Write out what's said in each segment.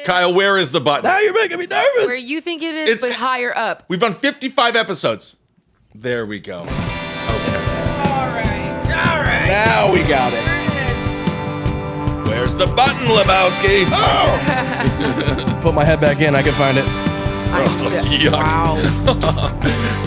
Kyle, where is the button? Now you're making me nervous. Where you think it is, but higher up. We've done 55 episodes. There we go. Okay. All right. Now we got it. Where's the button, Lebowski? Oh! Put my head back in. I can find it. Yuck. Wow.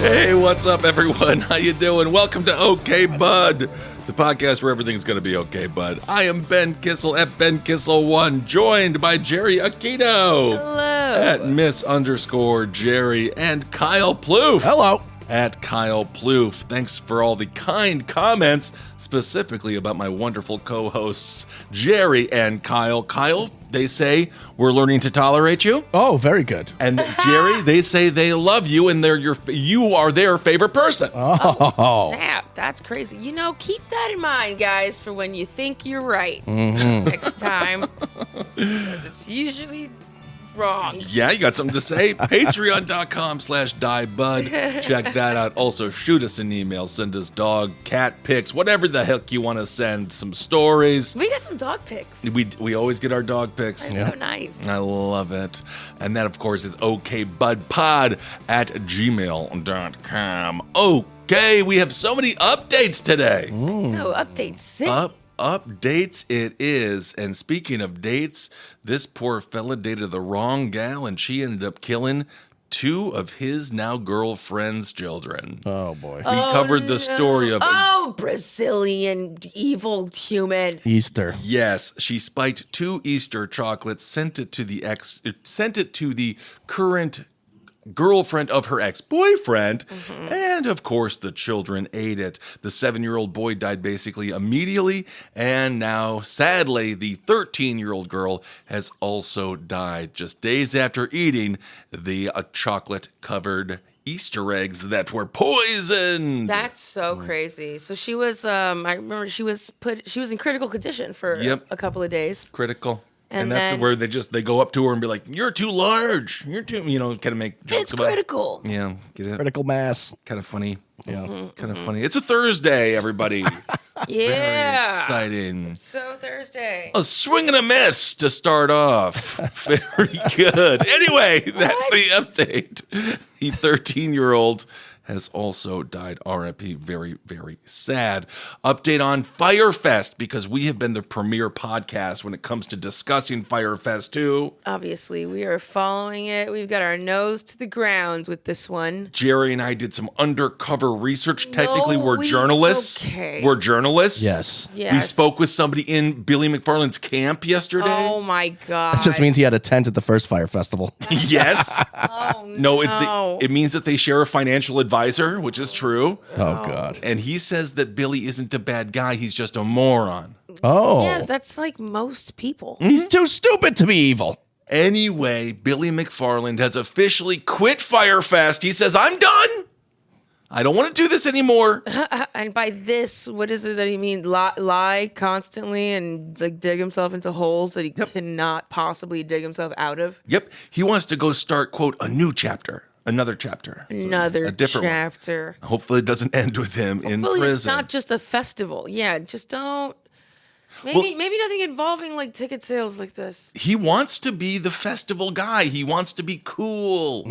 Hey, what's up, everyone? How you doing? Welcome to Okay Bud, the podcast where everything's going to be okay, bud. I am Ben Kissel at Ben Kissel1, joined by Jerry Aquino. Hello. At Miss_Jerry and Kyle Plouffe. Hello. At Kyle Plouffe. Thanks for all the kind comments, specifically about my wonderful co-hosts, Jerry and Kyle. Kyle, they say we're learning to tolerate you. Oh, very good. And Jerry, they say they love you and you are their favorite person. Oh. Snap. That's crazy. You know, keep that in mind, guys, for when you think you're right next time. Because it's usually wrong. Yeah, you got something to say? Patreon.com/diebud. Check that out. Also, shoot us an email. Send us dog, cat pics, whatever the heck you want to send. Some stories. We got some dog pics. We always get our dog pics. They're so nice. I love it. And that, of course, is okbudpod@gmail.com. Okay, we have so many updates today. No updates. Updates it is. And speaking of dates, this poor fella dated the wrong gal and she ended up killing two of his now girlfriend's children. Oh, boy. We covered the story of Brazilian evil human. Easter. Yes, she spiked 2 Easter chocolates, sent it to the current girlfriend of her ex-boyfriend, and of course the children ate it. The 7-year-old boy died basically immediately, and now sadly the 13-year-old girl has also died just days after eating the chocolate-covered Easter eggs that were poisoned. That's so crazy. So she was I remember she was in critical condition for a couple of days. Critical. And And that's then- where they go up to her and be like, "You're too large. You're too," kind of make jokes It's about critical. Yeah, get it? Critical mass. Kind of funny. Yeah. Kind of funny. It's a Thursday, everybody. Very Yeah. exciting. So Thursday. A swing and a miss to start off. Very good. Anyway, that's the update. The 13-year-old has also died. RIP. Very, very sad. Update on Firefest, because we have been the premier podcast when it comes to discussing Firefest too. Obviously, we are following it. We've got our nose to the ground with this one. Jerry and I did some undercover research. Technically, we're we- journalists. okay. We're journalists. Yes. Yes. We spoke with somebody in Billy McFarland's camp yesterday. Oh my god. That just means he had a tent at the first fire festival. Yes. Oh No, no. it means that they share a financial advisor, which is true. Oh, God. And he says that Billy isn't a bad guy. He's just a moron. Oh. Yeah, that's like most people. He's too stupid to be evil. Anyway, Billy McFarland has officially quit Firefest. He says, "I'm done. I don't want to do this anymore." And by this, what is it that he means? Lie constantly and like dig himself into holes that he cannot possibly dig himself out of. Yep. He wants to go start, quote, a new chapter. Another chapter. Another a different one. chapter. Hopefully it doesn't end with him in Well, prison. it's not just a festival. Yeah, just don't. Maybe nothing involving like ticket sales like this. He wants to be the festival guy. He wants to be cool.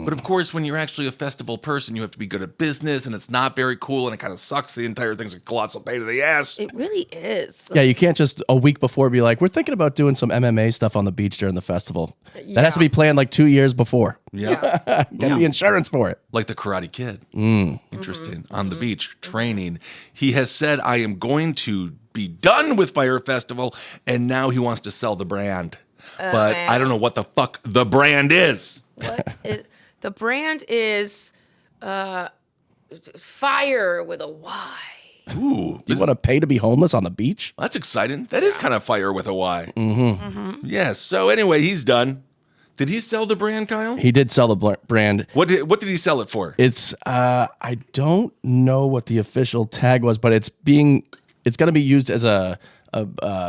But of course, when you're actually a festival person, you have to be good at business, and it's not very cool, and it kind of sucks. The entire thing's a colossal pain in the ass. It really is. Yeah, you can't just a week before be like, we're thinking about doing some MMA stuff on the beach during the festival. That has to be planned like 2 years before. Yeah. Get the insurance for it. Like the Karate Kid. Interesting. On the beach, training. He has said, "I am going to be done with Fire Festival," and now he wants to sell the brand. But I don't know what the fuck the brand is. The brand is fire with a Y. Ooh, You want to pay to be homeless on the beach? that's exciting. That is kind of fire with a Y. Yes. So anyway, he's done. Did he sell the brand, Kyle? He did sell the brand. What did he sell it for? It's I don't know what the official tag was, but it's going to be used as a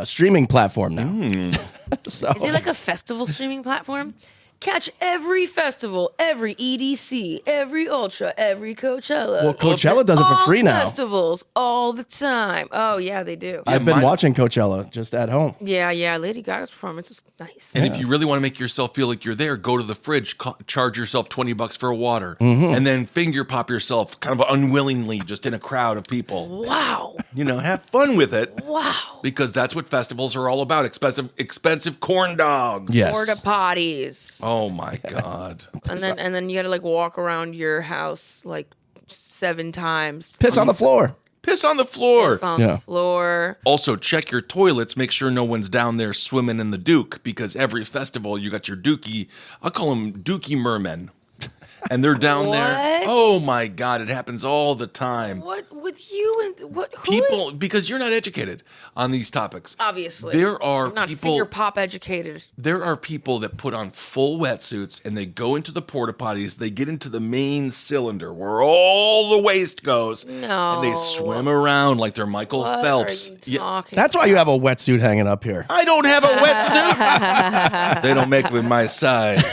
streaming platform now. Is it like a festival streaming platform? Catch every festival, every EDC, every Ultra, every Coachella. Well, Coachella does it for free now. Festivals all the time. Oh, yeah, they do. I've been watching Coachella just at home. Yeah. Lady Gaga's performance was nice. And if you really want to make yourself feel like you're there, go to the fridge, charge yourself $20 for a water, and then finger pop yourself kind of unwillingly just in a crowd of people. Wow. Have fun with it. Wow. Because that's what festivals are all about. Expensive corn dogs. Yes. Porta potties. Oh my God. And then you got to like walk around your house like 7 times. Piss on the floor. Piss on the floor. Piss on the floor. Also, check your toilets. Make sure no one's down there swimming in the Duke, because every festival you got your Dookie. I'll call them Dookie mermen. And they're down there. Oh my God, it happens all the time. What with you and what? Who People, is- because you're not educated on these topics. Obviously, There are I'm not people. finger pop educated. There are people that put on full wetsuits and they go into the porta potties. They get into the main cylinder where all the waste goes. No. And they swim around like they're Michael What Phelps. are you talking? That's why you have a wetsuit hanging up here. I don't have a wetsuit. They don't make them in my size.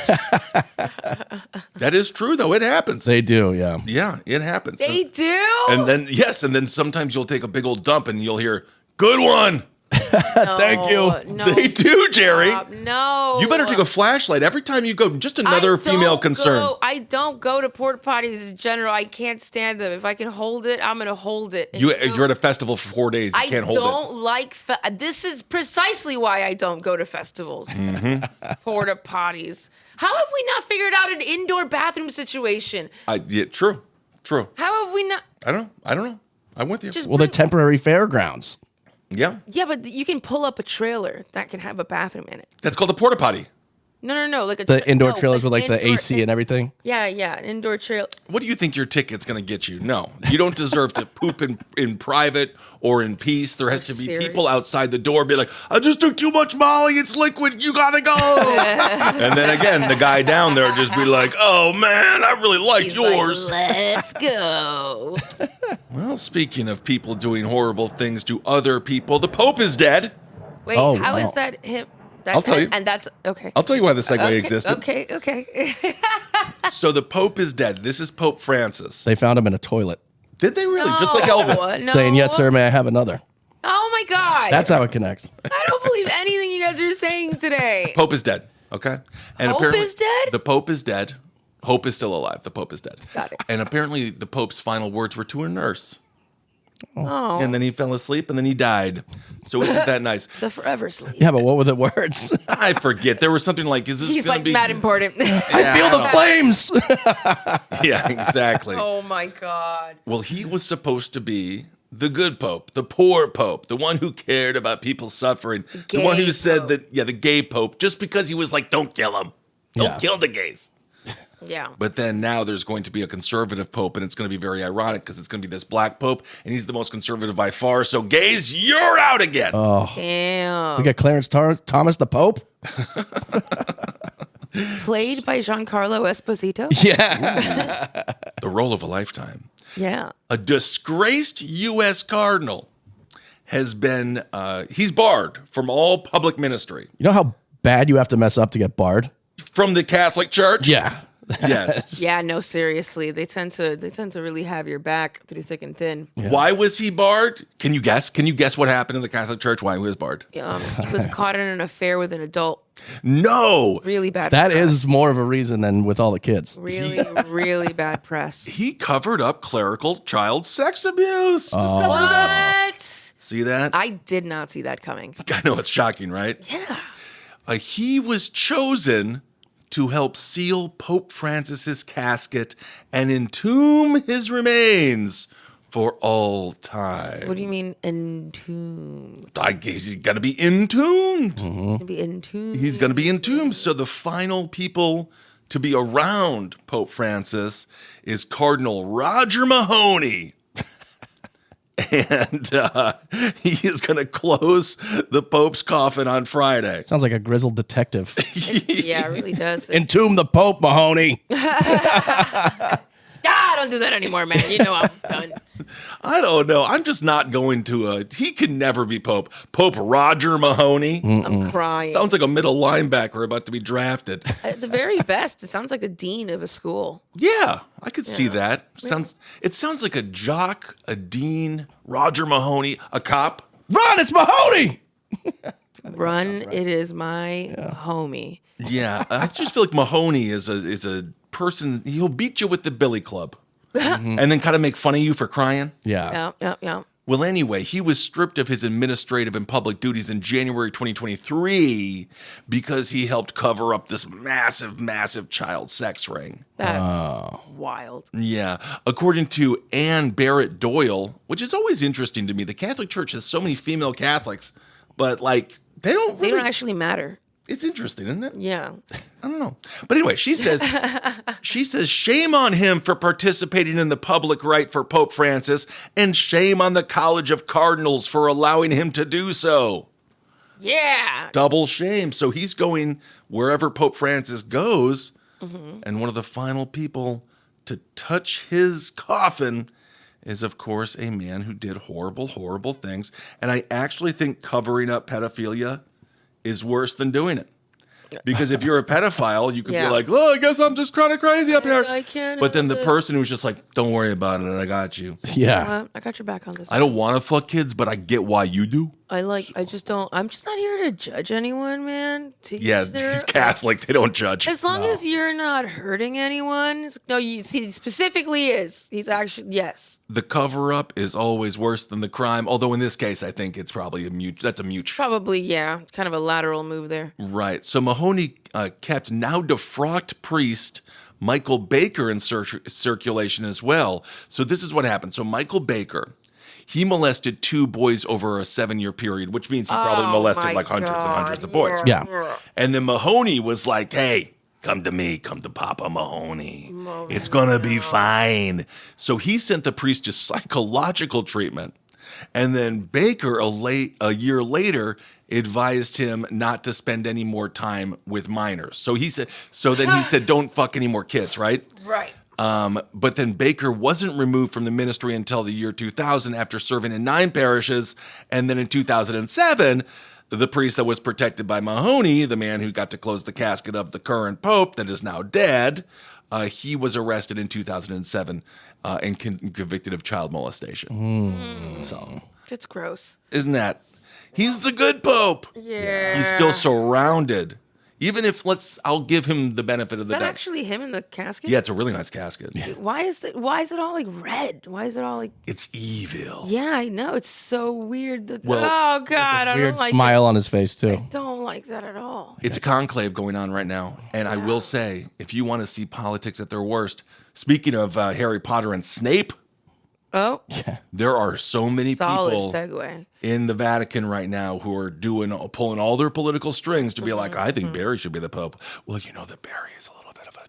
That is true, though. It happens. They do, yeah. Yeah, it happens. They do. And then sometimes you'll take a big old dump and you'll hear, "Good one." Thank you. No, They do, Jerry. stop. No. You better take a flashlight every time you go. Just another female concern. I don't go to porta potties in general. I can't stand them. If I can hold it, I'm gonna hold it. And You're at a festival for 4 days. You can't hold it. I don't like. This is precisely why I don't go to festivals. Mm-hmm. Porta potties. How have we not figured out an indoor bathroom situation? True. How have we not? I don't know. I'm with you. Just Well, they're bring- temporary fairgrounds. Yeah. Yeah, but you can pull up a trailer that can have a bathroom in it. That's called a porta potty. No. Like The indoor trailers with like the AC and everything. Yeah, an indoor trailer. What do you think your ticket's going to get you? No. You don't deserve to poop in private or in peace. There has to be Serious? people outside the door be like, "I just took too much Molly. It's liquid. You got to go." And then again, the guy down there just be like, "Oh, man, I really liked He's yours." like, let's go. Well, speaking of people doing horrible things to other people, the Pope is dead. Wait, Oh, how wow. is that him? That's I'll tell you. And that's okay. I'll tell you why the segue existed. Okay. So the Pope is dead. This is Pope Francis. They found him in a toilet. Did they really? Just like Elvis. No. Saying, yes, sir, may I have another? Oh my God. That's how it connects. I don't believe anything you guys are saying today. Pope is dead. Okay. And Hope is dead? The Pope is dead. Hope is still alive. The Pope is dead. Got it. And apparently the Pope's final words were to a nurse. Oh, And then he fell asleep and then he died. So isn't that nice? the forever sleep. Yeah, but what were the words? I forget. There was something like, is this He's going like to be... mad important. I feel the flames. Yeah, exactly. Oh my God. Well, he was supposed to be the good Pope, the poor Pope, the one who cared about people suffering, the one who Gay said Pope. that, the gay Pope, just because he was like, don't kill him. Don't Yeah. kill the gays. Yeah. But then now there's going to be a conservative Pope, and it's going to be very ironic because it's going to be this black Pope, and he's the most conservative by far. So gays, you're out again. Damn. We got Clarence Thomas, the Pope. Played by Giancarlo Esposito. Yeah. The role of a lifetime. Yeah. A disgraced U.S. cardinal has been, he's barred from all public ministry. You know how bad you have to mess up to get barred? From the Catholic Church? Yeah. Yes. Yeah, no, seriously. They tend to really have your back through thick and thin. Why was he barred? Can you guess? Can you guess what happened in the Catholic Church? Why he was barred? He was caught in an affair with an adult. No. Really bad That press. is more of a reason than with all the kids. Really, really bad press. He covered up clerical child sex abuse. Just covered it up. What? See that? I did not see that coming. I know it's shocking, right? Yeah. He was chosen to help seal Pope Francis's casket and entomb his remains for all time. What do you mean entombed? I guess he's going to be entombed. To be entombed? He's going to be entombed. So the final people to be around Pope Francis is Cardinal Roger Mahoney. And he is going to close the Pope's coffin on Friday. Sounds like a grizzled detective. Yeah, it really does. Entomb the Pope, Mahoney. Got don't do that anymore, man. You know I'm done. I don't know. I'm just not going to he can never be Pope. Pope Roger Mahoney. I'm crying. Sounds like a middle linebacker about to be drafted. At the very best, it sounds like a dean of a school. Yeah, I could see that. It sounds like a jock, a dean, Roger Mahoney, a cop. Run, it's Mahoney! Run, it is my homie. Yeah, I just feel like Mahoney is a person. He'll beat you with the billy club, and then kind of make fun of you for crying. Yeah. Yeah. Well, anyway, he was stripped of his administrative and public duties in January 2023 because he helped cover up this massive child sex ring. That's wild. Yeah. According to Anne Barrett Doyle, which is always interesting to me, the Catholic Church has so many female Catholics, but like they don't actually matter. It's interesting, isn't it? Yeah. I don't know. But anyway, she says, shame on him for participating in the public rite for Pope Francis, and shame on the College of Cardinals for allowing him to do so. Yeah. Double shame. So he's going wherever Pope Francis goes, and one of the final people to touch his coffin is, of course, a man who did horrible things. And I actually think covering up pedophilia is worse than doing it. Because if you're a pedophile, you could be like, oh, I guess I'm just kind of crazy up here. I can't. But then the person who's just like, don't worry about it, I got you. Yeah. I got your back on this. I don't want to fuck kids, but I get why you do. I'm just not here to judge anyone, man. Yeah, he's Catholic. They don't judge. As long as you're not hurting anyone. No, he specifically is. He's actually, yes. The cover-up is always worse than the crime, although in this case, I think it's probably that's a mute. Probably, yeah. Kind of a lateral move there. Right. So Mahoney kept now defrocked priest Michael Baker in circulation as well. So this is what happened. So Michael Baker, he molested 2 boys over a 7-year period, which means he probably molested like hundreds and hundreds of boys. Yeah. And then Mahoney was like, hey, come to me, come to Papa Mahoney. It's going to be fine. So he sent the priest to psychological treatment. And then Baker, a year later, advised him not to spend any more time with minors. So then he said, don't fuck any more kids, right? Right. But then Baker wasn't removed from the ministry until the year 2000 after serving in 9 parishes. And then in 2007, the priest that was protected by Mahoney, the man who got to close the casket of the current pope that is now dead, he was arrested in 2007 and convicted of child molestation. So It's gross. isn't that? He's the good pope. Yeah. He's still surrounded. Even if I'll give him the benefit of Is the that doubt. actually him in the casket? Yeah, it's a really nice casket. Why is it all like red? Why is it all like? It's evil. Yeah, I know. It's so weird. Well, oh God, I Weird don't like smile on his face, too. it. Don't like that at all. It's a conclave going on right now. And I will say, if you want to see politics at their worst, speaking of Harry Potter and Snape, Oh, there are so many solid people segue. in the Vatican right now who are pulling all their political strings to be like, I think Barry should be the Pope. Well, you know that Barry is a little bit of a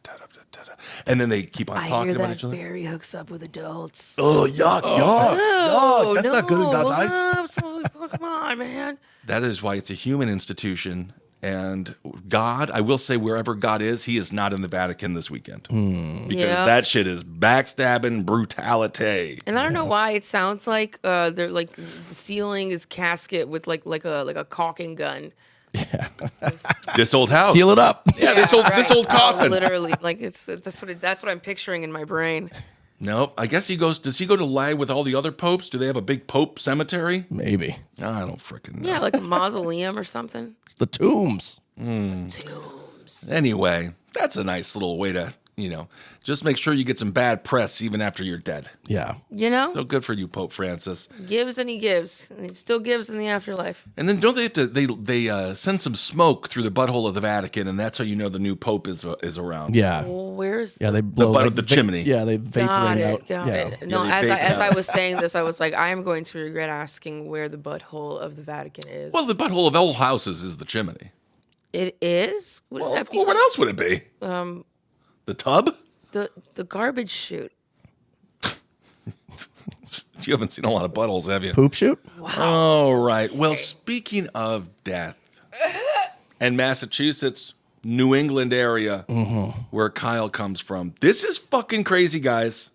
and then they keep on I talking hear about that each other. Barry hooks up with adults. Oh, yuck. That's not good in God's eyes. Absolutely. Come on, man. That is why it's a human institution. And God, I will say, wherever God is, he is not in the Vatican this weekend. Because that shit is backstabbing brutality. And I don't know why it sounds like they're like the ceiling is casket with like a caulking gun. This old house. Seal it up. Yeah, this old coffin. Literally, like that's what I'm picturing in my brain. Nope. I guess does he go to lie with all the other popes? Do they have a big pope cemetery? Maybe. I don't freaking know. Yeah, like a mausoleum or something. It's the tombs. Tombs. Anyway, that's a nice little way to, just make sure you get some bad press even after you're dead. Yeah. You know, So good for you, Pope Francis. gives and he gives, and he still gives in the afterlife. And then don't they have to? They send some smoke through the butthole of the Vatican, and that's how you know the new pope is around. Yeah. Well, where's Yeah, they blow butt of the chimney. Yeah, they vaporing out. Got yeah. it. No, Yeah, they as vape I out. was saying this, I was like, I am going to regret asking where the butthole of the Vatican is. Well, the butthole of all houses is the chimney. It is. Wouldn't that be Well, what like, else would it be? The tub? the garbage chute? You haven't seen a lot of buttholes, have you? Poop shoot? All right. Well, speaking of death, and Massachusetts, New England area, where Kyle comes from, this is fucking crazy, guys.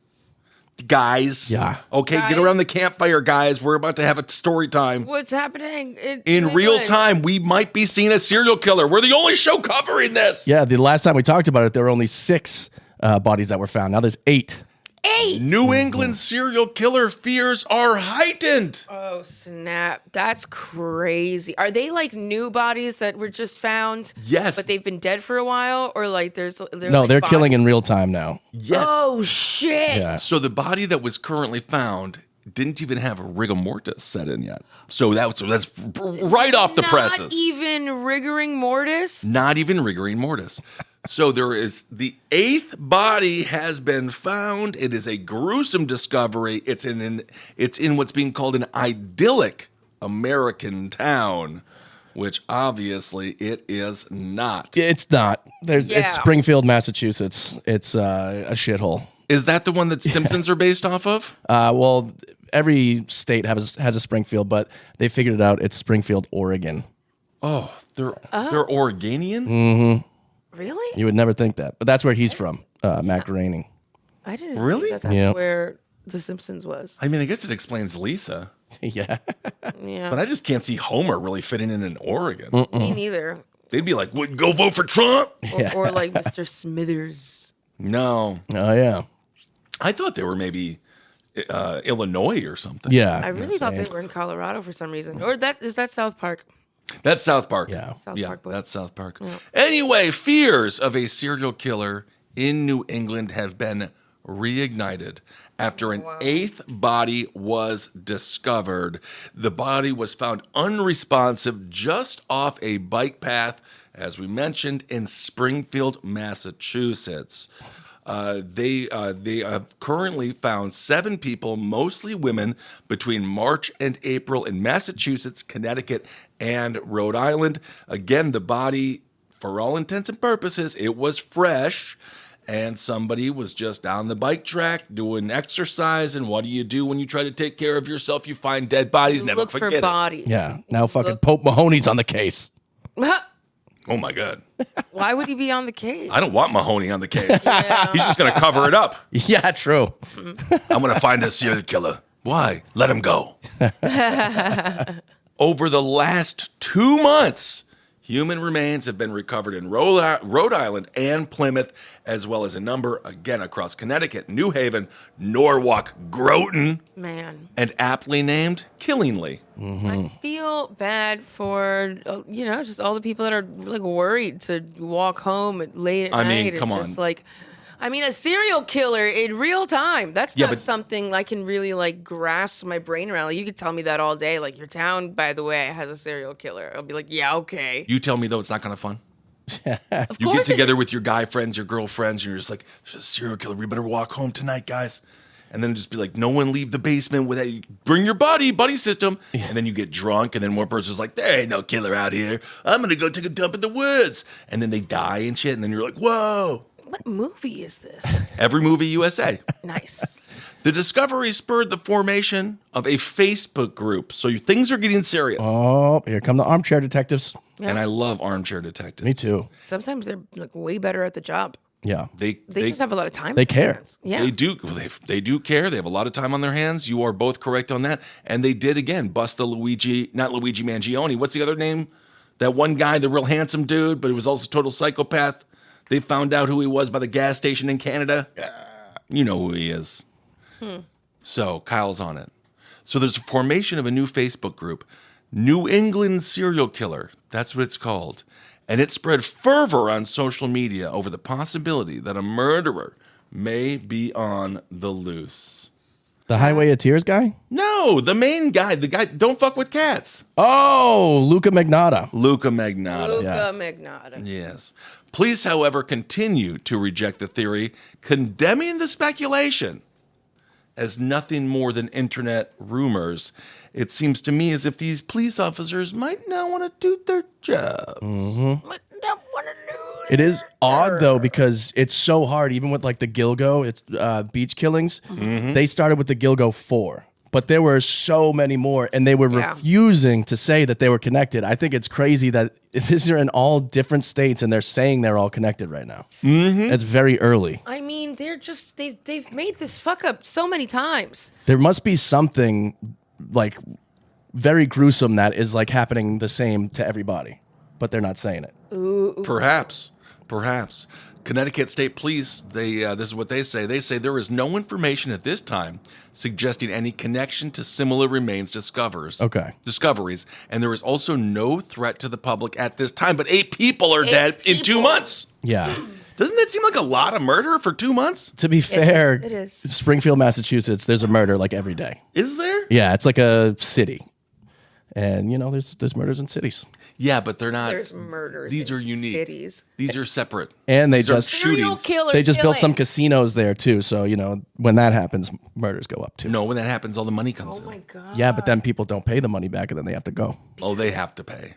guys. Yeah. Okay, Guys. get around the campfire, guys. We're about to have a story time. What's happening In real England? time, we might be seeing a serial killer. We're the only show covering this. Yeah, the last time we talked about it, there were only 6 bodies that were found. Now there's 8. 8. New England serial killer fears are heightened. Oh snap! That's crazy. Are they like new bodies that were just found? Yes. But they've been dead for a while, or like they're No, like they're bodies- killing in real time now. Yes. Oh shit! Yeah. So the body that was currently found didn't even have rigor mortis set in yet. So that's right off the presses. Not even rigoring mortis. Not even rigoring mortis. So there is the 8th body has been found. It is a gruesome discovery. It's in what's being called an idyllic American town, which obviously it is not. It's not. Yeah. It's Springfield, Massachusetts. It's a shithole. Is that the one that Simpsons are based off of? Well, every state has a Springfield, but they figured it out. It's Springfield, Oregon. Oh, they're Oregonian? Really? You would never think that, but that's where he's from, Matt Groening. I didn't Really? think that's Yeah. where The Simpsons was. I mean, I guess it explains Lisa, Yeah. Yeah. but I just can't see Homer really fitting in Oregon. Me neither. They'd be like, "Would go vote for Trump?" Or like Mr. Smithers. No, Oh yeah. I thought they were maybe Illinois or something. Yeah. I really thought they were in Colorado for some reason. Or is that South Park? That's South Park. Yeah. South yeah, Park boy. that's South Park. Anyway, fears of a serial killer in New England have been reignited after an 8th body was discovered. The body was found unresponsive just off a bike path, as we mentioned, in Springfield, Massachusetts. They have currently found 7 people, mostly women, between March and April in Massachusetts, Connecticut, and Rhode Island. Again, the body, for all intents and purposes, it was fresh, and somebody was just down the bike track doing exercise. And what do you do when you try to take care of yourself? You find dead bodies. Never Look for forget it. bodies. Yeah. Now fucking Pope Mahoney's on the case. Oh my God, Why would he be on the case? I don't want Mahoney on the case. He's just gonna cover it up. Yeah, true. I'm going to find a serial killer. Why? Let him go. Over the last 2 months, human remains have been recovered in Rhode Island and Plymouth, as well as a number, again, across Connecticut, New Haven, Norwalk, Groton, Man, and aptly named Killingly. I feel bad for just all the people that are like worried to walk home late at I night. mean, come and on. just like, I mean, a serial killer in real time. That's Yeah, not but- something I can really like grasp my brain around. Like, you could tell me that all day. Like, your town, by the way, has a serial killer. I'll be like, yeah, okay. You tell me, though, it's not kind of fun. Of You course get together with your guy friends, your girlfriends, and you're just like, there's a serial killer. We better walk home tonight, guys. And then just be like, no one leave the basement without you. Bring your buddy system. And then you get drunk, and then one person's like, there ain't no killer out here. I'm going to go take a dump in the woods. And then they die and shit. And then you're like, whoa. What movie is this? Every movie USA. Nice. The discovery spurred the formation of a Facebook group. So things are getting serious. Oh, here come the armchair detectives. And I love armchair detectives. Me too. Sometimes they're like way better at the job. Yeah. They Just have a lot of time. They on their care. hands. Yeah. They do. Well, they do care. They have a lot of time on their hands. You are both correct on that. And they did again bust the not Luigi Mangione. What's the other name? That one guy, the real handsome dude, but he was also a total psychopath. They found out who he was by the gas station in Canada. You know who he is. So Kyle's on it. So there's a formation of a new Facebook group, New England Serial Killer. That's what it's called. And it spread fervor on social media over the possibility that a murderer may be on the loose. The Highway of Tears guy? No, the main guy, the guy, don't fuck with cats. Oh, Luca Magnotta. Luca Magnotta. Luca Magnotta. Yes. Police, however, continue to reject the theory, condemning the speculation as nothing more than internet rumors. It seems to me as if these police officers might not want to do their job. What don't want to lose. It is odd though because it's so hard. Even with like the Gilgo, it's beach killings. They started with the Gilgo 4, but there were so many more, and they were refusing to say that they were connected. I think it's crazy that these are in all different states, and they're saying they're all connected right now. Mm-hmm. It's very early. I mean, they've made this fuck up so many times. There must be something like very gruesome that is like happening the same to everybody, but they're not saying it. Ooh. Perhaps. Connecticut State Police, this is what they say. They say there is no information at this time suggesting any connection to similar remains discoveries. And there is also no threat to the public at this time. But 8 people are dead in 2 months. Yeah. Doesn't that seem like a lot of murder for 2 months? To be fair, it is. Springfield, Massachusetts, there's a murder like every day. Is there? Yeah, it's like a city. And, there's murders in cities. Yeah, but they're not. There's murders. These are unique. Cities. These are separate. And they These are just shootings. They just built some casinos there too. So when that happens, murders go up too. No, when that happens, all the money comes in. Oh my god. Yeah, but then people don't pay the money back, and then they have to go. Oh, they have to pay.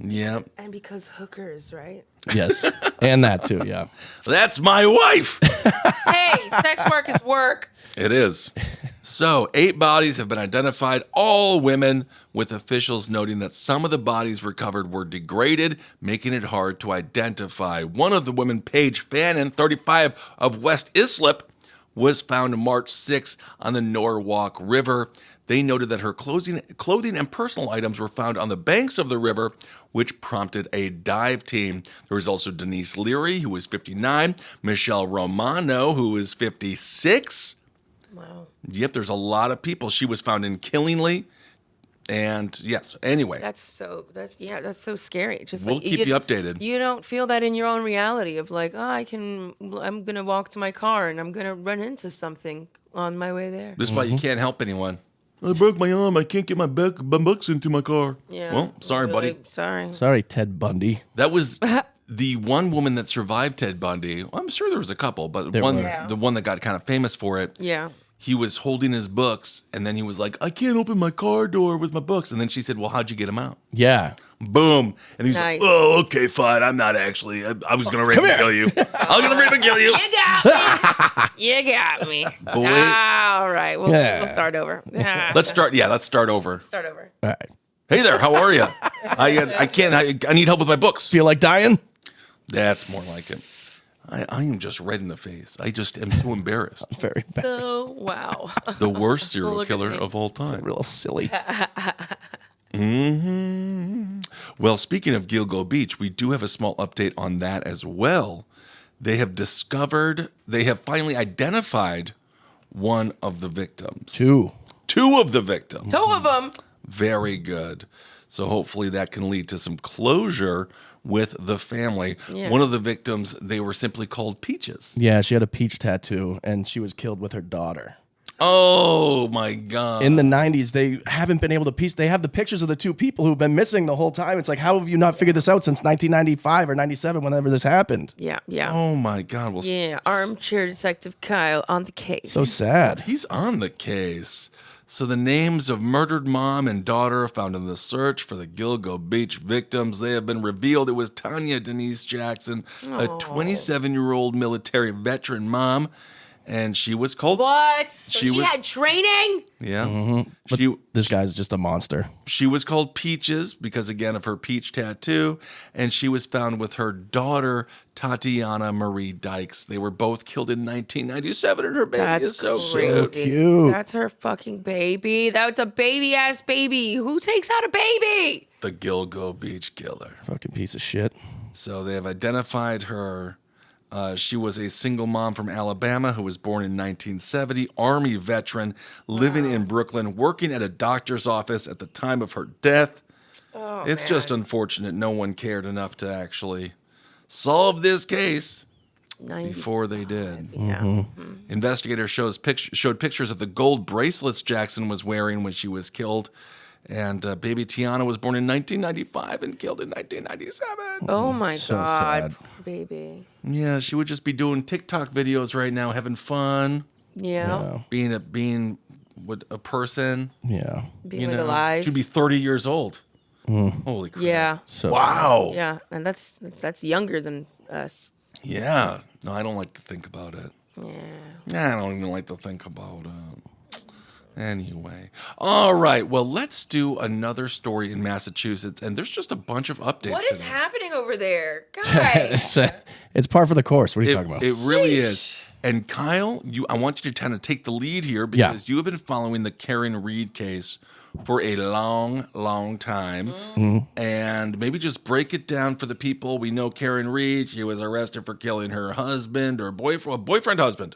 Yeah. And because hookers, right? Yes, and that too. Yeah. That's my wife. Hey, sex work is work. It is. So, 8 bodies have been identified, all women, with officials noting that some of the bodies recovered were degraded, making it hard to identify. One of the women, Paige Fannin, 35, of West Islip, was found March 6 on the Norwalk River. They noted that her clothing and personal items were found on the banks of the river, which prompted a dive team. There was also Denise Leary, who was 59, Michelle Romano, who was 56. Wow. Yep, there's a lot of people. She was found in Killingly. And yes, anyway. That's so scary. Just we'll keep you updated. You don't feel that in your own reality of like, I'm going to walk to my car and I'm going to run into something on my way there. This is why you can't help anyone. I broke my arm. I can't get my books into my car. Yeah. Well, sorry, really, buddy. Sorry, Ted Bundy. That was the one woman that survived Ted Bundy. Well, I'm sure there was a couple, but the one that got kind of famous for it. Yeah. He was holding his books, and then he was like, I can't open my car door with my books. And then she said, well, how'd you get them out? Yeah. Boom. And he's like, oh, okay, fine. I'm not actually. I was going to rape and kill you. I'm going to rape and kill you. You got me. You got me. Boy. All right. We'll start over. Let's start over. Start over. All right. Hey there. How are you? I need help with my books. Feel like dying? That's more like it. I am just red in the face. I just am so embarrassed. I'm very embarrassed. So, wow. The worst serial killer of all time. Real silly. Mm-hmm. Well, speaking of Gilgo Beach, we do have a small update on that as well. They have finally identified one of the victims. Two of the victims. 2 of them. Very good. So hopefully that can lead to some closure with the family. Yeah. One of the victims, they were simply called Peaches. Yeah, she had a peach tattoo, and she was killed with her daughter. Oh, my God. In the 90s, they haven't been able to piece. They have the pictures of the 2 people who've been missing the whole time. It's like, how have you not figured this out since 1995 or 97, whenever this happened? Yeah. Oh, my God. Well, yeah, armchair detective Kyle on the case. So sad. He's on the case. So the names of murdered mom and daughter found in the search for the Gilgo Beach victims, they have been revealed. It was Tanya Denise Jackson, a 27-year-old military veteran mom, and she was called... What? So she had training? Yeah. Mm-hmm. This guy's just a monster. She was called Peaches because, again, of her peach tattoo, and she was found with her daughter, Tatiana Marie Dykes. They were both killed in 1997, and her baby is so cute. That's her fucking baby. That's a baby-ass baby. Who takes out a baby? The Gilgo Beach killer. Fucking piece of shit. So they have identified her. She was a single mom from Alabama who was born in 1970, Army veteran, living in Brooklyn, working at a doctor's office at the time of her death. Oh, it's just unfortunate no one cared enough to actually solve this case before they did. Yeah. Mm-hmm. Investigators showed pictures of the gold bracelets Jackson was wearing when she was killed. And baby Tiana was born in 1995 and killed in 1997. Oh, my So God. sad. Baby. Yeah, she would just be doing TikTok videos right now, having fun, Yeah. being a person. Yeah. Being alive. She'd be 30 years old. Holy crap. Yeah. So Wow. Yeah. And that's younger than us. Yeah. No, I don't like to think about it. Yeah. Yeah, I don't even like to think about it. Anyway. All right. Well, let's do another story in Massachusetts. And there's just a bunch of updates. What is happening over there? Guys. It's par for the course. What are you talking about? It really is. And Kyle, I want you to kind of take the lead here because you have been following the Karen Reed case for a long, long time. And maybe just break it down for the people. We know Karen Reed. She was arrested for killing her husband or boyfriend. Boyfriend.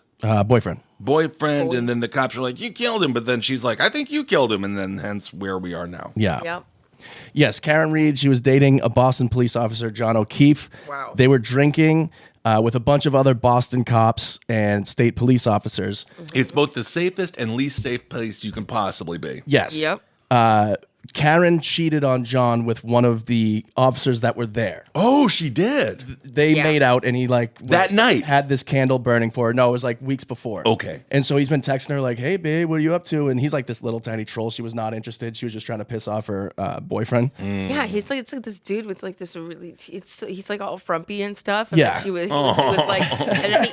And then the cops are like, you killed him. But then she's like, I think you killed him. And then hence where we are now. Yeah. Yep. Yes, Karen Reed, she was dating a Boston police officer, John O'Keefe. Wow. They were drinking with a bunch of other Boston cops and state police officers. It's both the safest and least safe place you can possibly be. Yes. Yep. Karen cheated on John with one of the officers that were there. Oh, she did. They made out, and he that night had this candle burning for her. No, it was like weeks before. Okay. And so he's been texting her like, "Hey, babe, what are you up to?" And he's like this little tiny troll. She was not interested. She was just trying to piss off her boyfriend. Yeah, it's like this dude with like this really. He's like all frumpy and stuff. And Yeah. he was like, and then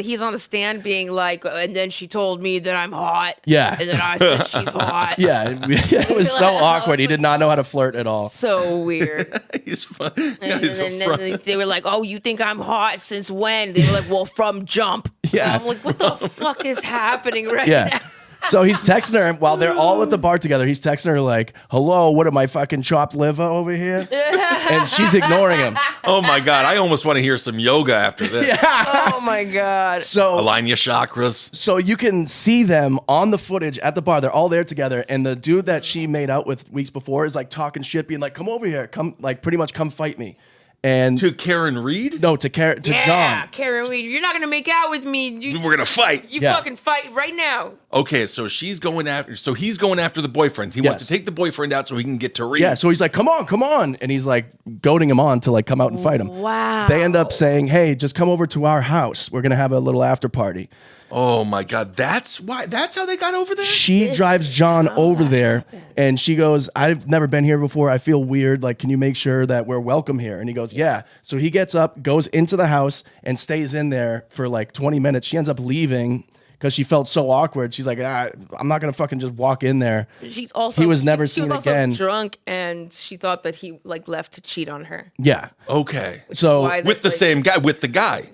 he's on the stand being like, and then she told me that I'm hot. Yeah. And then I said she's hot. Yeah, it was so awkward. He did not know how to flirt at all. So weird. He's fun. And then they were like, "Oh, you think I'm hot since when?" They were like, "Well, from jump." Yeah. And I'm like, "What the fuck is happening right Yeah. now?" So he's texting her while they're all at the bar together. He's texting her like, "Hello, what am I fucking chopped liver over here?" And she's ignoring him. Oh my God. I almost want to hear some yoga after this. Oh my god. So Align your chakras. So you can see them on the footage at the bar. They're all there together. And the dude that she made out with weeks before is like talking shit, being like, "Come over here. Come, like pretty much come fight me." And To Karen Reed? no, to John. Karen Reed, you're not gonna make out with me. We're going to fight. You Yeah. fucking fight right now. Okay, so he's going after the boyfriend. He wants Yes. to take the boyfriend out so he can get to Reed. Yeah, so he's like, come on. And he's like goading him on to like come out and fight him. Wow. They end up saying, "Hey, just come over to our house. We're going to have a little after party." Oh my God. That's how they got over there? She drives John over there and she goes, "I've never been here before. I feel weird. Like, can you make sure that we're welcome here?" And he goes, "Yeah." So he gets up, goes into the house and stays in there for like 20 minutes. She ends up leaving because she felt so awkward. She's like, "I'm not going to fucking just walk in there." He was never seen again. Drunk, and she thought that he like left to cheat on her. Yeah. Okay. So why With the same guy, with the guy.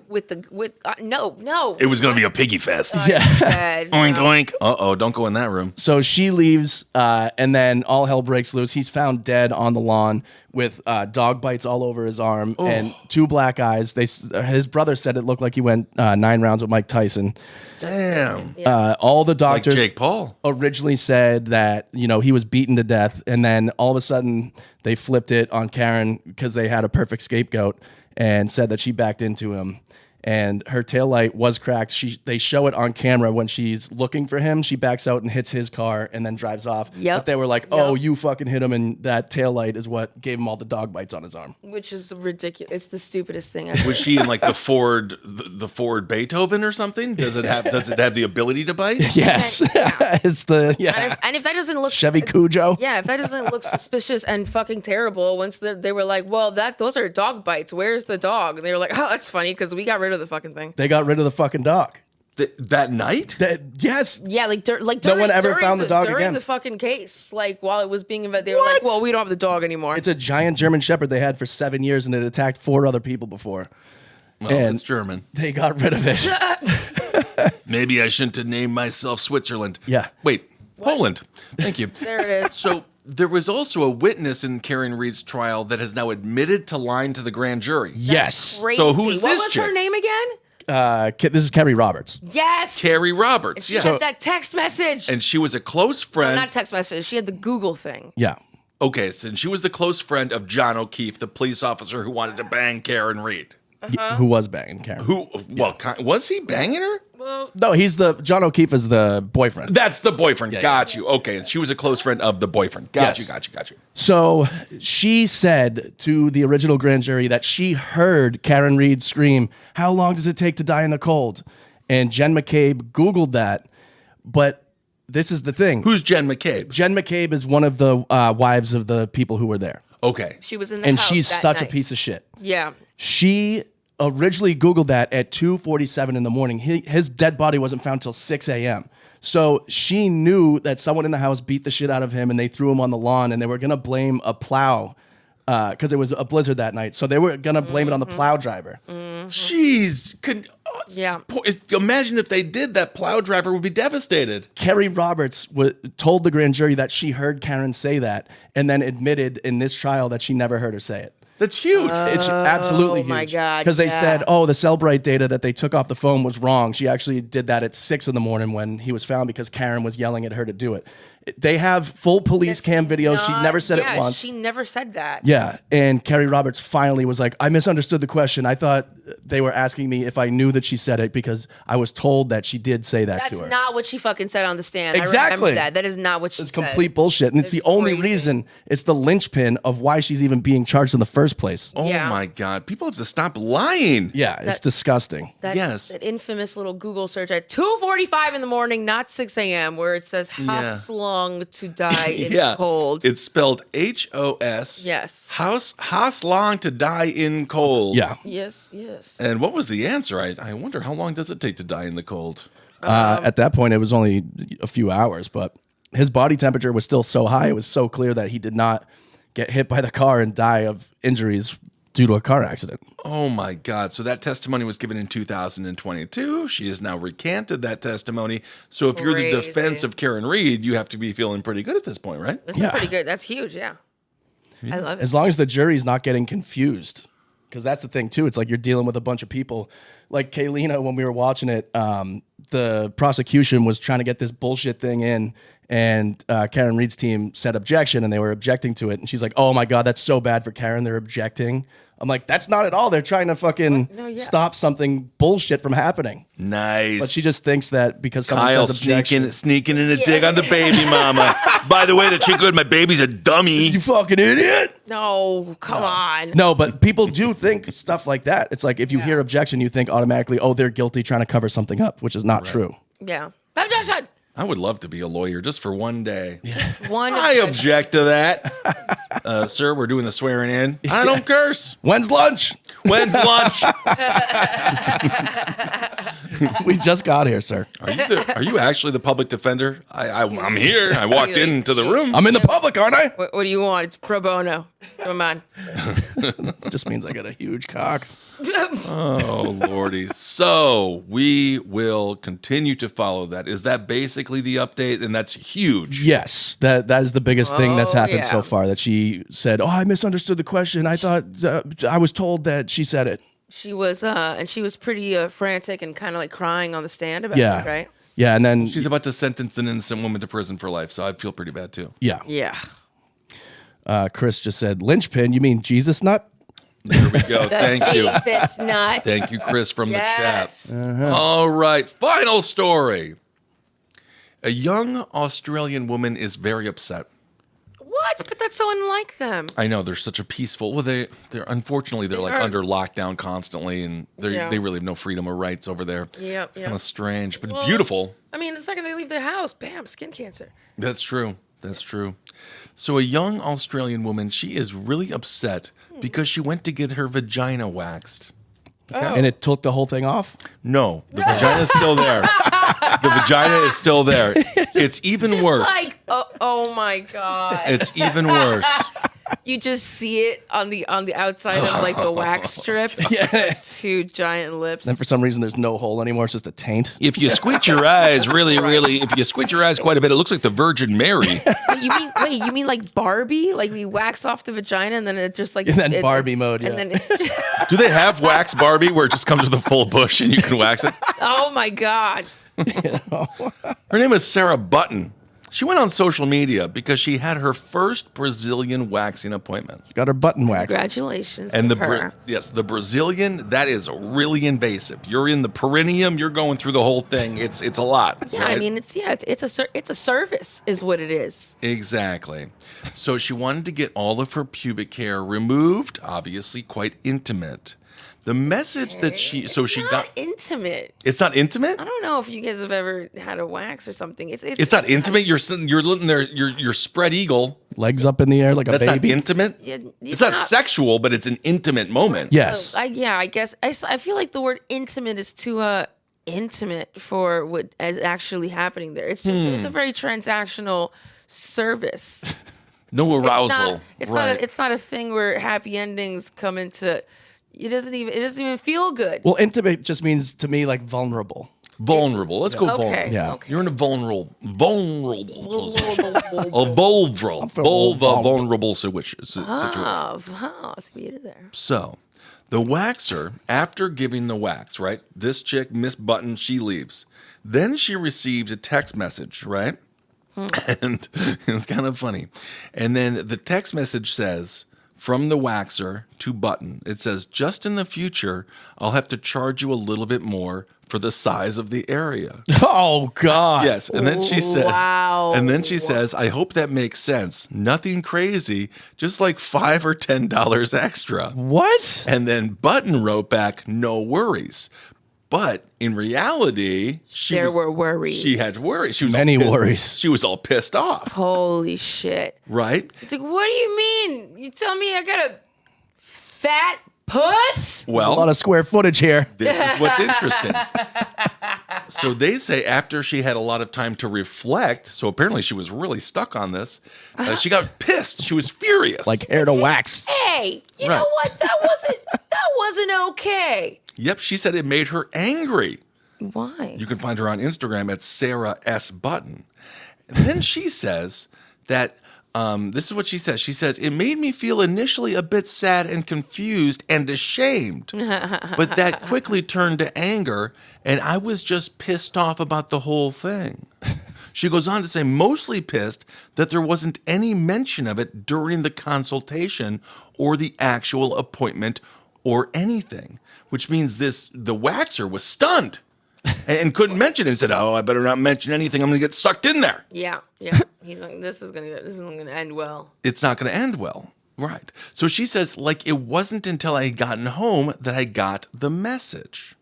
No. It was going to be a piggy fest. Bad. Oink, oink. Uh-oh, don't go in that room. So she leaves, and then all hell breaks loose. He's found dead on the lawn with dog bites all over his arm and two black eyes. His brother said it looked like he went 9 rounds with Mike Tyson. Damn. All the Like doctors Jake Paul. originally said that he was beaten to death, and then all of a sudden they flipped it on Karen because they had a perfect scapegoat and said that she backed into him. And her taillight was cracked. They show it on camera when she's looking for him. She backs out and hits his car and then drives off. Yep. But they were like, "Oh, you fucking hit him," and that taillight is what gave him all the dog bites on his arm. Which is ridiculous. It's the stupidest thing ever. Was she in like the Ford Beethoven or something? Does it have the ability to bite? Yes. It's the And if that doesn't look Chevy Cujo. Yeah, if that doesn't look suspicious and fucking terrible, once they were like, "Well, those are dog bites. Where's the dog?" And they were like, "Oh, that's funny because we got rid of the fucking thing." They got rid of the fucking dog. That night? Yes. Yeah, during one ever found the dog during again. the fucking case. Like while it was being investigated, they were like, "Well, we don't have the dog anymore." It's a giant German Shepherd they had for 7 years, and it attacked 4 other people before. Well, And it's German. they got rid of it. Maybe I shouldn't have named myself Switzerland. Yeah. Wait, Poland. Thank you. There it is. So there was also a witness in Karen Reed's trial that has now admitted to lying to the grand jury. Yes. Crazy. So who's what this was chick? her name again? This is Kerry Roberts. Yes. Carrie Roberts. She Yeah. had that text message. And she was a close No, friend. not text message. She had the Google thing. Yeah. Okay, so she was the close friend of John O'Keefe, the police officer who wanted to bang Karen Reed. Who was banging Karen? Was he banging her? Well, No, John O'Keefe is the boyfriend. That's the boyfriend. Yeah, Got you. Okay, and she was a close friend of the boyfriend. Got Yes. you. So she said to the original grand jury that she heard Karen Reed scream, "How long does it take to die in the cold?" And Jen McCabe Googled that. But this is the thing. Who's Jen McCabe? Jen McCabe is one of the wives of the people who were there. Okay. she was in the And house she's that such a night. piece of shit. Yeah. She originally Googled that at 2:47 in the morning. His dead body wasn't found till 6 a.m. So she knew that someone in the house beat the shit out of him and they threw him on the lawn and they were going to blame a plow because it was a blizzard that night. So they were going to blame it on the plow driver. Jeez. Yeah. Imagine if they did, that plow driver would be devastated. Carrie Roberts told the grand jury that she heard Karen say that and then admitted in this trial that she never heard her say it. That's huge. It's absolutely huge. Oh my God, Because they yeah. said, oh, the Cellbrite data that they took off the phone was wrong. She actually did that at 6 a.m. when he was found because Karen was yelling at her to do it. They have full police cam videos. She never said it once. She never said that. Yeah, and Carrie Roberts finally was like, I misunderstood the question. I thought they were asking me if I knew that she said it because I was told that she did say that to her. That's not what she fucking said on the stand. I Exactly. remember that. That is not what she It's said. complete bullshit. And it's the only crazy. reason, it's the linchpin of why she's even being charged in the first place. Oh Yeah. my God. People have to stop lying. Yeah, it's disgusting. Yes. That infamous little Google search at 2:45 in the morning, not 6 a.m., where it says Haslung to die in cold. It's spelled H-O-S. Yes. House long to die in cold. Yeah. Yes, yes. And what was the answer? I wonder how long does it take to die in the cold? At that point, it was only a few hours, but his body temperature was still so high. It was so clear that he did not get hit by the car and die of injuries due to a car accident. Oh my God. So that testimony was given in 2022. She has now recanted that testimony. So if you're the Crazy. defense of Karen Reed, you have to be feeling pretty good at this point, right? That's Yeah. pretty good. That's huge, yeah. I love it. As long as the jury's not getting confused. Because that's the thing, too. It's like you're dealing with a bunch of people. Like Kaylina, when we were watching it, the prosecution was trying to get this bullshit thing in. And Karen Reed's team said objection, and they were objecting to it. And she's like, oh, my God, that's so bad for Karen. They're objecting. I'm like, that's not at all. They're trying to fucking stop something bullshit from happening. Nice. But she just thinks that because someone Kyle says objection. sneaking in a dig on the baby mama. By the way, the chick with my baby's a dummy. You fucking idiot. No, come on. No, but people do think stuff like that. It's like if you hear objection, you think automatically, oh, they're guilty trying to cover something up, which is not true. Yeah. Objection! I would love to be a lawyer just for one day. One I objection. object to that. Sir, we're doing the swearing in. I don't curse. When's lunch? When's lunch? We just got here, sir. Are you actually the public defender? I'm here. I walked into the room. I'm in the public, aren't I? What do you want? It's pro bono. Come on. Just means I got a huge cock. Oh, Lordy. So we will continue to follow that. Is that basically the update? And that's huge. Yes, that is the biggest thing that's happened yeah. so far. That she said, "Oh, I misunderstood the question. I thought I was told that she said it." She was, and she was pretty frantic and kind of like crying on the stand about Yeah, it, right? Yeah, and then She's about to sentence an innocent woman to prison for life, so I'd feel pretty bad too. yeah. Yeah. Chris just said, "Linchpin? You mean Jesus nut?" There we go. Thank you. Jesus nut. Thank you, Chris, from Yes. the chat. All right. Final story. A young Australian woman is very upset. What? But that's so unlike them. I know they're such a peaceful. Well, they're unfortunately they're like are. under lockdown constantly, and they really have no freedom or rights over there. Yep, It's kind of strange, but Well, beautiful. I mean, the second they leave their house, bam, skin cancer. That's true. That's true. So a young Australian woman, she is really upset because she went to get her vagina waxed. And it took the whole thing off. No, the vagina is still there. The vagina is still there. It's even worse. Like, oh my God. It's even worse. You just see it on the outside of like the wax strip. Yeah. Two giant lips. Then for some reason, there's no hole anymore. It's just a taint. If you squint your eyes if you squint your eyes quite a bit, it looks like the Virgin Mary. You mean like Barbie? Like we wax off the vagina and then it just like And then Barbie mode, And yeah. then it's Do they have wax Barbie where it just comes with a full bush and you can wax it? oh my God. Her name is Sarah Button. She went on social media because she had her first Brazilian waxing appointment. Got her button waxed. Congratulations And to the her. the Brazilian, that is really invasive. You're in the perineum, you're going through the whole thing. It's a lot. Yeah, right? I mean it's a service is what it is. Exactly. So she wanted to get all of her pubic hair removed, obviously quite intimate. The message that she Not got intimate. It's not intimate? I don't know if you guys have ever had a wax or something. It's not intimate. You're letting your spread eagle. Legs up in the air like a That's baby. not intimate. It's not sexual, but it's an intimate moment. Yes. I guess I feel like the word intimate is too intimate for what is actually happening there. It's just it's a very transactional service. No arousal. It's not a thing where happy endings come into. It doesn't even feel good. Well, intimate just means to me like vulnerable. Vulnerable. Let's go Okay. vulnerable. Yeah. Okay. You're in a vulnerable vulnerable situation. Oh, it's muted there. So, the waxer, after giving the wax, right? This chick, Miss Button, she leaves. Then she receives a text message, right? And it's kind of funny. And then the text message says, from the waxer to Button, it says, just in the future, I'll have to charge you a little bit more for the size of the area. Oh God. Yes. And then she says, Wow. and then she says, I hope that makes sense. Nothing crazy, just like $5 or $10 extra. What? And then Button wrote back, no worries. But in reality, There were worries. She had worries. She was Many all pissed- worries. She was all pissed off, Holy shit. right? It's like, what do you mean? You tell me I got a fat puss? A lot Well, of square footage here. this is what's interesting. So they say after she had a lot of time to reflect, so apparently she was really stuck on this, she got pissed. She was furious. Like hair to wax. Hey, you Right. know what? That wasn't okay. Yep, she said it made her angry. Why? You can find her on Instagram at Sarah S. Button. And then she says that, this is what she says. She says, it made me feel initially a bit sad and confused and ashamed, but that quickly turned to anger, and I was just pissed off about the whole thing. She goes on to say, mostly pissed that there wasn't any mention of it during the consultation or the actual appointment or anything, which means the waxer was stunned and couldn't mention it and said, oh, I better not mention anything. I'm going to get sucked in there. Yeah. He's like, this isn't gonna end well. It's not going to end well. Right. So she says, like, it wasn't until I had gotten home that I got the message.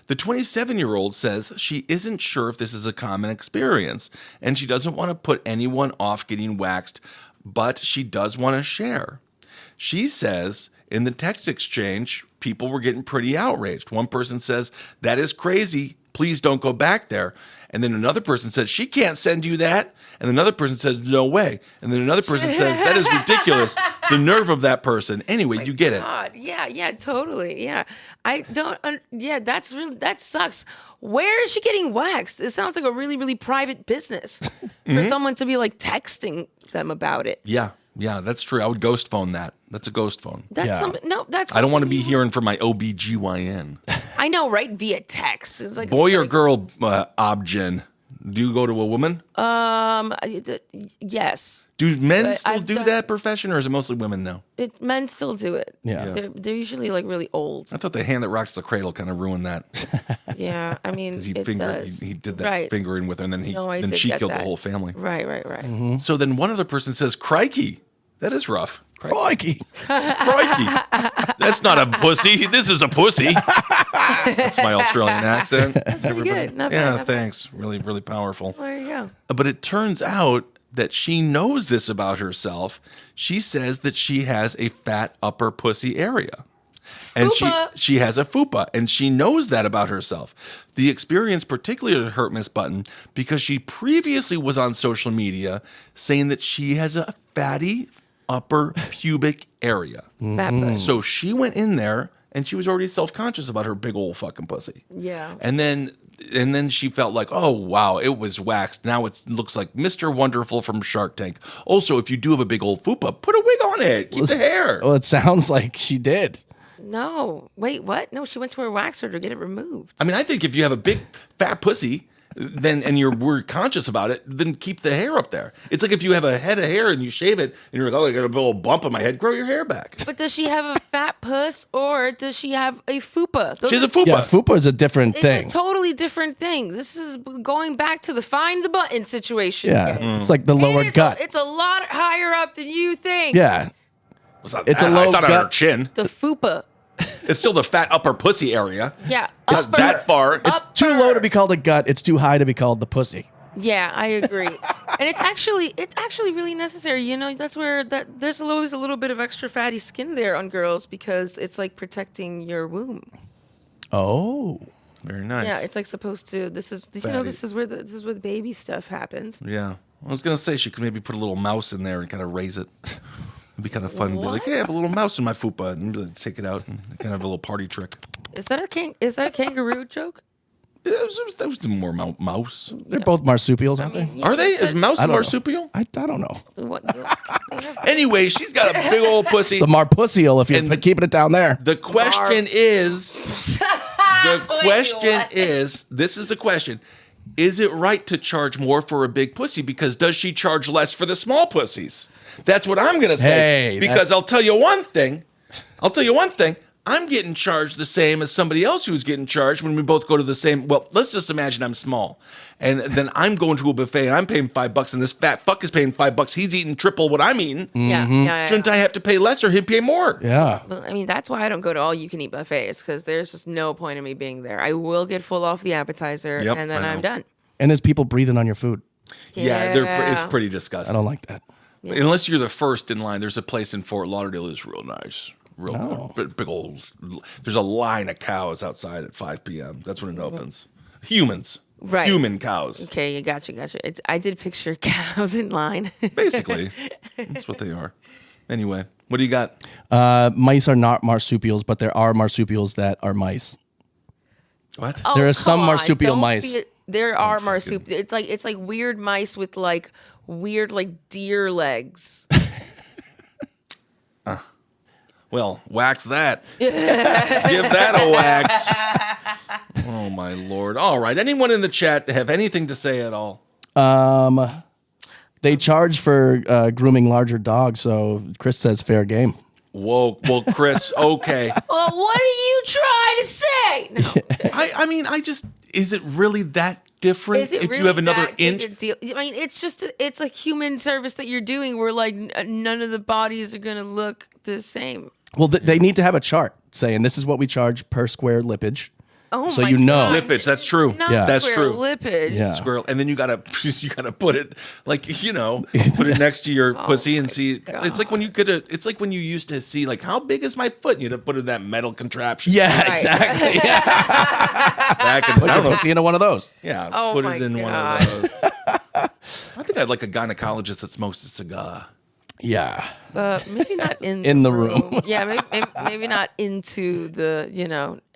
The 27-year-old says she isn't sure if this is a common experience, and she doesn't want to put anyone off getting waxed, but she does want to share. She says in the text exchange, people were getting pretty outraged. One person says, that is crazy. Please don't go back there. And then another person says, she can't send you that. And another person says, no way. And then another person says, that is ridiculous. The nerve of that person. Anyway, you get it. God, yeah, totally. Yeah. I don't, that sucks. Where is she getting waxed? It sounds like a really, really private business for someone to be like texting them about it. Yeah, that's true. I would ghost phone that. That's a ghost phone. That's Yeah. that's. I don't want to something be hearing from my OBGYN. I know, right? Via text. It's like Boy or girl, obgyn? Do you go to a woman? Yes. Do men But still I've do done- that profession, or is it mostly women now? Men still do it. Yeah. They're usually like really old. I thought the hand that rocks the cradle kind of ruined that. Yeah, I mean, Because it does. he did that Right. fingering with her, and then I then did she get killed the that. whole family. Right. So then one other person says, "Crikey, that is rough. Crikey. Crikey, that's not a pussy. This is a pussy." That's my Australian accent. That's pretty good. Not bad, Yeah, not bad. thanks. Really, really powerful. There you go. But it turns out that she knows this about herself. She says that she has a fat upper pussy area. And Fupa. she has a fupa, and she knows that about herself. The experience particularly hurt Miss Button because she previously was on social media saying that she has a fatty upper pubic area. Fat puss. So she went in there, and she was already self-conscious about her big old fucking pussy. Yeah. And then she felt like, oh, wow, it was waxed. Now it looks like Mr. Wonderful from Shark Tank. Also, if you do have a big old fupa, put a wig on it. Keep the hair. Well, it sounds like she did. No. Wait, what? No, she went to her waxer to get it removed. I mean, I think if you have a big fat pussy, then and we're conscious about it, then keep the hair up there. It's like if you have a head of hair and you shave it, and you're like, oh, I got a little bump on my head, grow your hair back. But does she have a fat puss or does she have a fupa? She has a fupa. Yeah, fupa is a different It's thing. a totally different thing. This is going back to the find the button situation. Yeah, again. it's like the lower gut. It's a lot higher up than you think. Yeah, It's not It's that a high. low It's not on her gut. chin. The fupa. It's still the fat upper pussy area. Yeah. Not that far. it's too low to be called a gut. It's too high to be called the pussy. Yeah, I agree. And it's actually really necessary. You know, that's where there's always a little bit of extra fatty skin there on girls because it's like protecting your womb. Oh, Very nice. Yeah, it's like supposed to. This is where the baby stuff happens. Yeah. I was going to say she could maybe put a little mouse in there and kind of raise it. It'd be kind of fun. Be like, hey, I have a little mouse in my fupa. And like, take it out and kind of have a little party trick. Is that a kangaroo joke? Yeah, that was more mouse. They're both marsupials, aren't they? Are they? Is mouse a I don't know. marsupial? I don't know. What? Anyway, she's got a big old pussy. The marpusial, if you're keeping it down there. The question is, this is the question. Is it right to charge more for a big pussy? Because does she charge less for the small pussies? That's what I'm going to say. Hey, because I'll tell you one thing. I'm getting charged the same as somebody else who's getting charged when we both go to the same. Well, let's just imagine I'm small. And then I'm going to a buffet and I'm paying $5 and this fat fuck is paying $5. He's eating triple what I'm eating. Yeah. Shouldn't I have to pay less or him pay more? Yeah. Well, I mean, that's why I don't go to all you can eat buffets, because there's just no point in me being there. I will get full off the appetizer Yep, and then I know. I'm done. And there's people breathing on your food. Yeah, it's pretty disgusting. I don't like that. Unless you're the first in line. There's a place in Fort Lauderdale that's real nice. Real big old. There's a line of cows outside at 5 p.m. That's when it opens. Humans. Right. Human cows. Okay, you gotcha. I did picture cows in line. Basically. That's what they are. Anyway, what do you got? Mice are not marsupials, but there are marsupials that are mice. What? Oh, There are some come on, marsupial don't mice. There are marsupial. It's like weird mice with like weird like deer legs. Well, wax that. Give that a wax. Oh, my Lord. All right. Anyone in the chat have anything to say at all? They charge for grooming larger dogs, so Chris says fair game. Whoa. Well, Chris, okay. Well, what are you trying to say? No. I mean, is it really that different Is it if really you have another that big inch? a deal? I mean, it's a human service that you're doing where like none of the bodies are gonna look the same. Well, they need to have a chart saying this is what we charge per square lippage. Oh So my you know. God. Lippage, that's true. Not Yeah. That's square true. lippage. Yeah. Squirrel, and then you gotta put it like put it next to your pussy and see. God. It's like when you used to see like how big is my foot? And you'd have to put it in that metal contraption. Yeah, Right. exactly. Yeah. Back in, Put your pussy into one of those. yeah, Oh put my it in one God. of those. I think I'd like a gynecologist that smokes a cigar. Yeah. Maybe not in In the room. Yeah, maybe not into the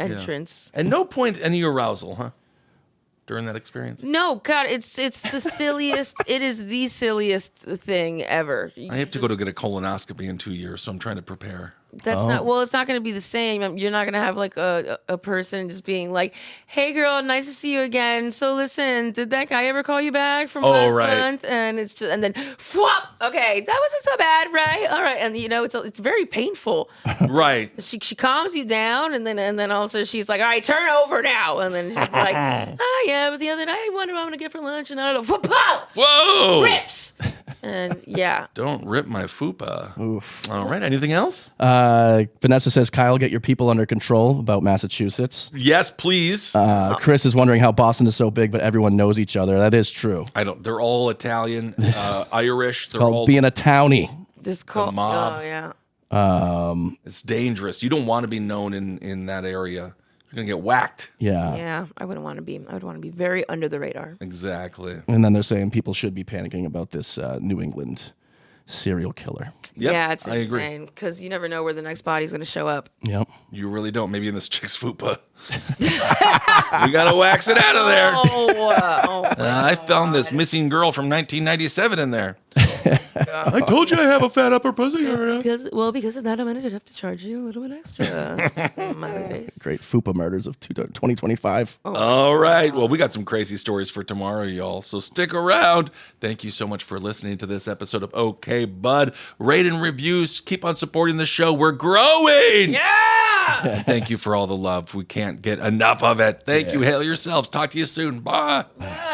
entrance. And no point any arousal, huh? During that experience. No, God, it's the silliest. It is the silliest thing ever. I have to go to get a colonoscopy in 2 years, so I'm trying to prepare. That's not well. It's not going to be the same. You're not going to have like a person just being like, "Hey, girl, nice to see you again. So listen, did that guy ever call you back from last month?" And it's just then, whoop. Okay, that wasn't so bad, right? All right, and it's very painful. Right. She calms you down, and then also she's like, "All right, turn over now," and then she's like, "Oh yeah, but the other night I wonder what I'm going to get for lunch," and I don't know, Whoa! rips. And yeah. Don't rip my fupa. Oof. All right. Anything else? Vanessa says, Kyle, get your people under control about Massachusetts. Yes, please. Chris is wondering how Boston is so big, but everyone knows each other. That is true. They're all Italian, Irish. They're Called all being a townie. This call. mob. Oh yeah. It's dangerous. You don't want to be known in that area. You're gonna get whacked. Yeah. Yeah, I wouldn't want to be. I would want to be very under the radar. Exactly. And then they're saying people should be panicking about this New England serial killer. Yep, Yeah, it's I agree. insane because you never know where the next body's going to show up. Yep. You really don't. Maybe in this chick's fupa. We gotta wax it out of there. I found this missing girl from 1997 in there. I told you I have a fat upper pussy area. Because of that, I'm going to have to charge you a little bit extra. Smiley face. Great FUPA murders of 2025. All right. Well, we got some crazy stories for tomorrow, y'all. So stick around. Thank you so much for listening to this episode of OK Bud. Rate and reviews. Keep on supporting the show. We're growing. Yeah. And thank you for all the love. We can't get enough of it. Thank you. Hail yourselves. Talk to you soon. Bye. Bye.